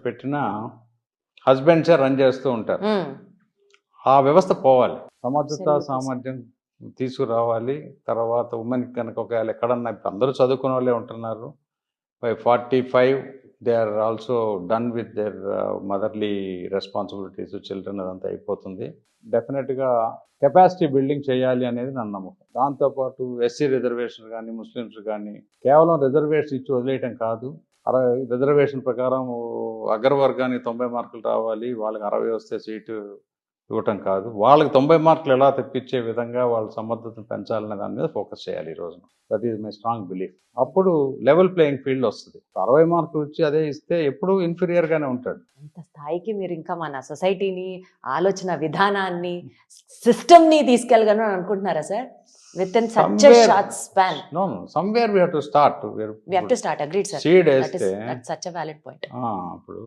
పెట్టిన హస్బెండ్సే రన్ చేస్తూ ఉంటారు. ఆ వ్యవస్థ పోవాలి. సమర్థత సామర్థ్యం తీసుకురావాలి. తర్వాత ఉమెన్కి కనుక ఒకవేళ ఎక్కడన్నా ఇప్పుడు అందరూ చదువుకునే వాళ్ళే ఉంటున్నారు. By 45 they are also done with their motherly responsibilities, children అదంతా అయిపోతుంది. డెఫినెట్గా కెపాసిటీ బిల్డింగ్ చేయాలి అనేది నా నమ్మకం. దాంతోపాటు ఎస్సీ రిజర్వేషన్ కానీ ముస్లిమ్స్ కానీ కేవలం రిజర్వేషన్ ఇచ్చి వదిలేయటం కాదు. రిజర్వేషన్ ప్రకారం అగ్రవర్గానికి 90 మార్కులు రావాలి, వాళ్ళకి 60 వస్తే సీటు ఇవ్వటం కాదు, వాళ్ళకి 90 మార్కులు ఎలా తెప్పించే విధంగా వాళ్ళ సమర్థతను పెంచాలనే దాని మీద ఫోకస్ చేయాలి ఈ రోజున. That is my strong belief. అప్పుడు లెవెల్ ప్లేయింగ్ ఫీల్డ్ వస్తుంది. 60 మార్కులు ఇచ్చి అదే ఇస్తే ఎప్పుడు ఇన్ఫీరియర్గానే ఉంటాడు. అంత స్థాయికి మీరు ఇంకా మన సొసైటీని, ఆలోచన విధానాన్ని, సిస్టమ్ని తీసుకెళ్ళగలను అనుకుంటున్నారా sir? With in such a short span. No, somewhere we have to start. We have to start. Agreed, sir. Seed That వేస్తే that's such a valid point. ఇప్పుడు